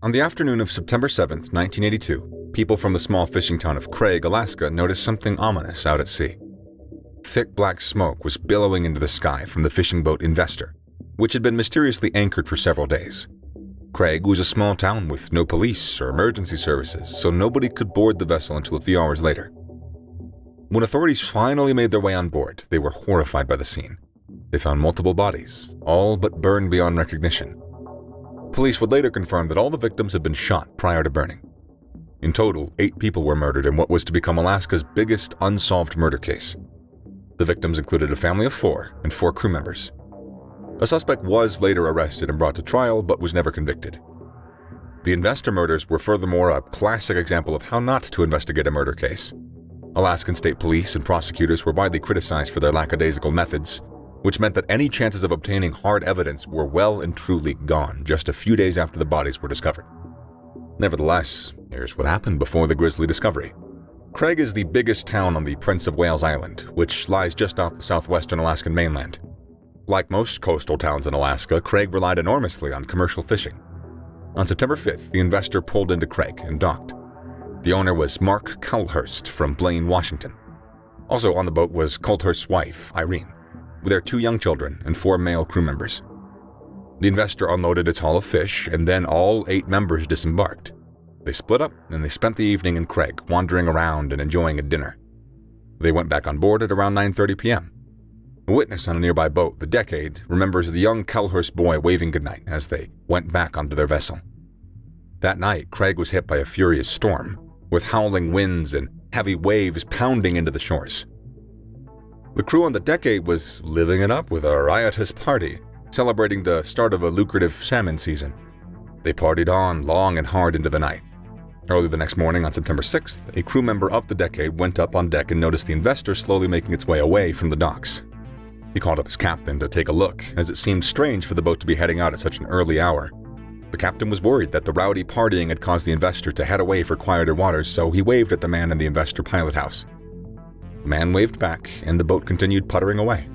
On the afternoon of September 7, 1982, people from the small fishing town of Craig, Alaska, noticed something ominous out at sea. Thick black smoke was billowing into the sky from the fishing boat Investor, which had been mysteriously anchored for several days. Craig was a small town with no police or emergency services, so nobody could board the vessel until a few hours later. When authorities finally made their way on board, they were horrified by the scene. They found multiple bodies, all but burned beyond recognition. Police would later confirm that all the victims had been shot prior to burning. In total, 8 people were murdered in what was to become Alaska's biggest unsolved murder case. The victims included a family of 4 and 4 crew members. A suspect was later arrested and brought to trial, but was never convicted. The Investor murders were furthermore a classic example of how not to investigate a murder case. Alaskan state police and prosecutors were widely criticized for their lackadaisical methods, which meant that any chances of obtaining hard evidence were well and truly gone just a few days after the bodies were discovered. Nevertheless, here's what happened before the grisly discovery. Craig is the biggest town on the Prince of Wales Island, which lies just off the southwestern Alaskan mainland. Like most coastal towns in Alaska, Craig relied enormously on commercial fishing. On September 5th, the Investor pulled into Craig and docked. The owner was Mark Culhurst from Blaine, Washington. Also on the boat was Culhurst's wife, Irene, with their 2 young children and 4 male crew members. The Investor unloaded its haul of fish, and then all 8 members disembarked. They split up, and they spent the evening in Craig, wandering around and enjoying a dinner. They went back on board at around 9:30 p.m. A witness on a nearby boat, the Decade, remembers the young Culhurst boy waving goodnight as they went back onto their vessel. That night, Craig was hit by a furious storm, with howling winds and heavy waves pounding into the shores. The crew on the Decade was living it up with a riotous party, celebrating the start of a lucrative salmon season. They partied on long and hard into the night. Early the next morning on September 6th, a crew member of the Decade went up on deck and noticed the Investor slowly making its way away from the docks. He called up his captain to take a look, as it seemed strange for the boat to be heading out at such an early hour. The captain was worried that the rowdy partying had caused the Investor to head away for quieter waters, so he waved at the man in the Investor pilot house. The man waved back, and the boat continued puttering away.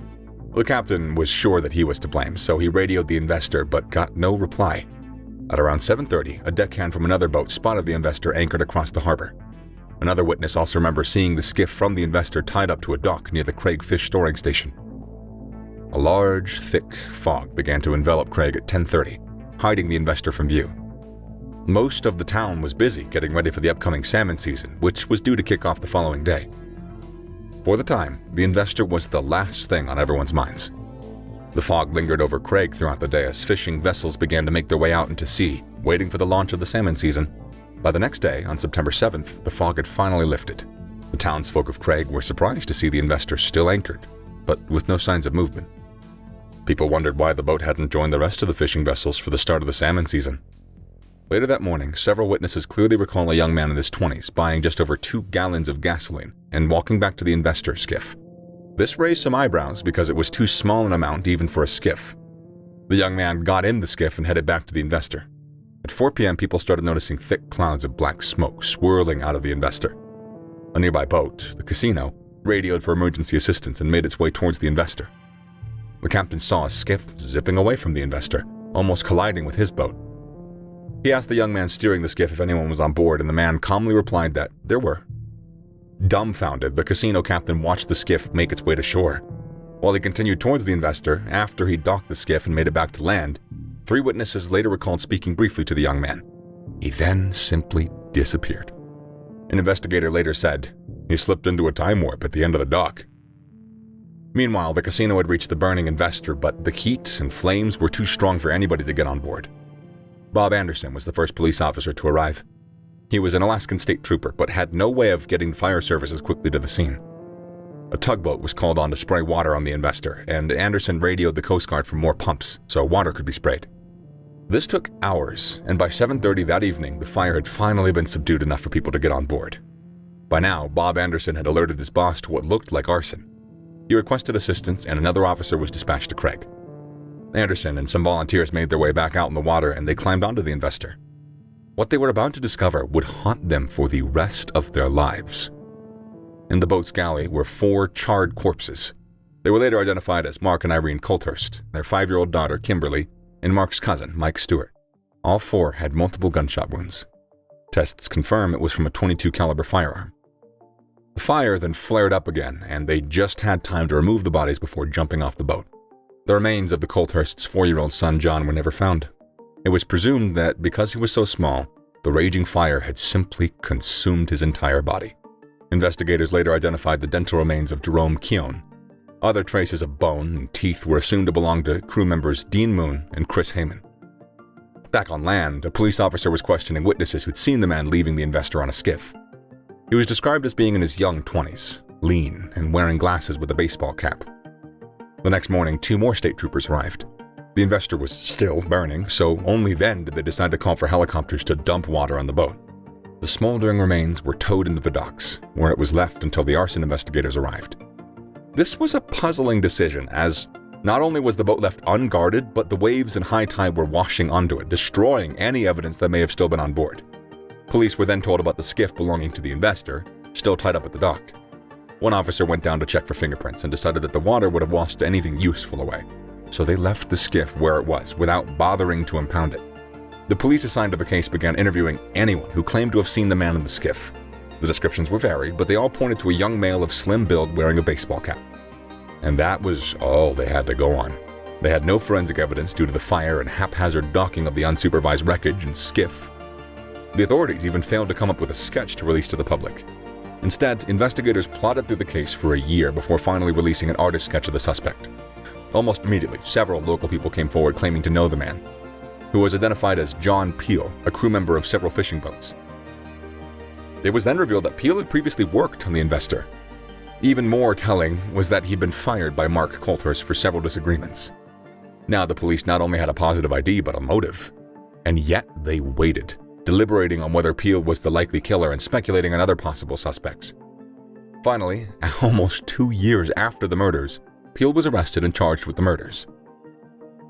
The captain was sure that he was to blame, so he radioed the Investor but got no reply. At around 7:30, a deckhand from another boat spotted the Investor anchored across the harbor. Another witness also remembers seeing the skiff from the Investor tied up to a dock near the Craig Fish Storing Station. A large, thick fog began to envelop Craig at 10:30, hiding the Investor from view. Most of the town was busy getting ready for the upcoming salmon season, which was due to kick off the following day. For the time, the Investor was the last thing on everyone's minds. The fog lingered over Craig throughout the day as fishing vessels began to make their way out into sea, waiting for the launch of the salmon season. By the next day, on September 7th, the fog had finally lifted. The townsfolk of Craig were surprised to see the Investor still anchored, but with no signs of movement. People wondered why the boat hadn't joined the rest of the fishing vessels for the start of the salmon season. Later that morning, several witnesses clearly recall a young man in his 20s buying just over 2 gallons of gasoline and walking back to the Investor skiff. This raised some eyebrows because it was too small an amount even for a skiff. The young man got in the skiff and headed back to the Investor. At 4 p.m., people started noticing thick clouds of black smoke swirling out of the Investor. A nearby boat, the Casino, radioed for emergency assistance and made its way towards the Investor. The captain saw a skiff zipping away from the Investor, almost colliding with his boat. He asked the young man steering the skiff if anyone was on board, and the man calmly replied that there were. Dumbfounded, the Casino captain watched the skiff make its way to shore. While he continued towards the Investor, after he docked the skiff and made it back to land, 3 witnesses later recalled speaking briefly to the young man. He then simply disappeared. An investigator later said, "He slipped into a time warp at the end of the dock." Meanwhile, the Casino had reached the burning Investor, but the heat and flames were too strong for anybody to get on board. Bob Anderson was the first police officer to arrive. He was an Alaskan state trooper, but had no way of getting fire services quickly to the scene. A tugboat was called on to spray water on the Investor, and Anderson radioed the Coast Guard for more pumps so water could be sprayed. This took hours, and by 7:30 that evening, the fire had finally been subdued enough for people to get on board. By now, Bob Anderson had alerted his boss to what looked like arson. He requested assistance, and another officer was dispatched to Craig. Anderson and some volunteers made their way back out in the water, and they climbed onto the Investor. What they were about to discover would haunt them for the rest of their lives. In the boat's galley were 4 charred corpses. They were later identified as Mark and Irene Culhurst, their 5-year-old daughter, Kimberly, and Mark's cousin, Mike Stewart. all 4 had multiple gunshot wounds. Tests confirm it was from a .22 caliber firearm. The fire then flared up again, and they just had time to remove the bodies before jumping off the boat. The remains of the Colthursts' 4-year-old son John were never found. It was presumed that because he was so small, the raging fire had simply consumed his entire body. Investigators later identified the dental remains of Jerome Keown. Other traces of bone and teeth were assumed to belong to crew members Dean Moon and Chris Heyman. Back on land, a police officer was questioning witnesses who'd seen the man leaving the investor on a skiff. He was described as being in his young 20s, lean, and wearing glasses with a baseball cap. The next morning, 2 more state troopers arrived. The investor was still burning, so only then did they decide to call for helicopters to dump water on the boat. The smoldering remains were towed into the docks, where it was left until the arson investigators arrived. This was a puzzling decision, as not only was the boat left unguarded, but the waves and high tide were washing onto it, destroying any evidence that may have still been on board. Police were then told about the skiff belonging to the investor, still tied up at the dock. One officer went down to check for fingerprints and decided that the water would have washed anything useful away, so they left the skiff where it was without bothering to impound it. The police assigned to the case began interviewing anyone who claimed to have seen the man in the skiff. The descriptions were varied, but they all pointed to a young male of slim build wearing a baseball cap. And that was all they had to go on. They had no forensic evidence due to the fire and haphazard docking of the unsupervised wreckage and skiff. The authorities even failed to come up with a sketch to release to the public. Instead, investigators plodded through the case for a year before finally releasing an artist sketch of the suspect. Almost immediately, several local people came forward claiming to know the man, who was identified as John Peel, a crew member of several fishing boats. It was then revealed that Peel had previously worked on the investor. Even more telling was that he'd been fired by Mark Colthurst for several disagreements. Now the police not only had a positive ID, but a motive. And yet they waited, deliberating on whether Peel was the likely killer and speculating on other possible suspects. Finally, almost 2 years after the murders, Peel was arrested and charged with the murders.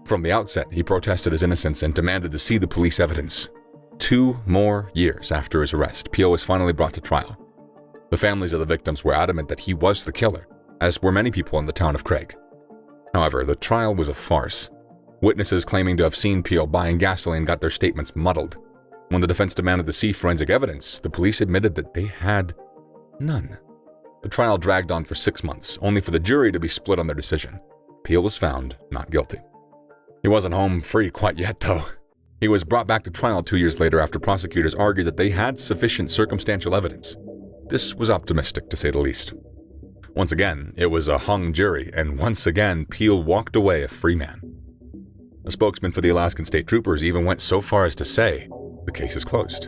From the outset, he protested his innocence and demanded to see the police evidence. 2 more years after his arrest, Peel was finally brought to trial. The families of the victims were adamant that he was the killer, as were many people in the town of Craig. However, the trial was a farce. Witnesses claiming to have seen Peel buying gasoline got their statements muddled. When the defense demanded to see forensic evidence, the police admitted that they had none. The trial dragged on for 6 months, only for the jury to be split on their decision. Peel was found not guilty. He wasn't home free quite yet, though. He was brought back to trial 2 years later after prosecutors argued that they had sufficient circumstantial evidence. This was optimistic, to say the least. Once again, it was a hung jury, and once again, Peel walked away a free man. A spokesman for the Alaskan State Troopers even went so far as to say, the case is closed.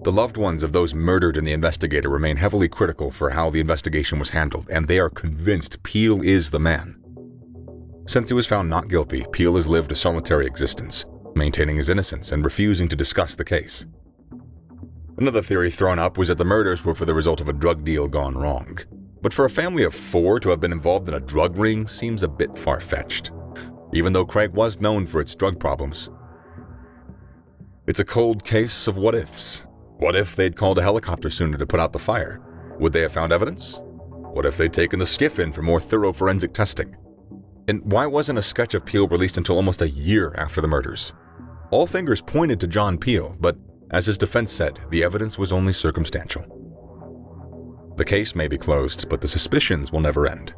The loved ones of those murdered in the investigator remain heavily critical for how the investigation was handled, and they are convinced Peel is the man. Since he was found not guilty, Peel has lived a solitary existence, maintaining his innocence and refusing to discuss the case. Another theory thrown up was that the murders were for the result of a drug deal gone wrong. But for a family of 4 to have been involved in a drug ring seems a bit far-fetched, even though Craig was known for its drug problems. It's a cold case of what-ifs. What if they'd called a helicopter sooner to put out the fire? Would they have found evidence? What if they'd taken the skiff in for more thorough forensic testing? And why wasn't a sketch of Peel released until almost a year after the murders? All fingers pointed to John Peel, but as his defense said, the evidence was only circumstantial. The case may be closed, but the suspicions will never end.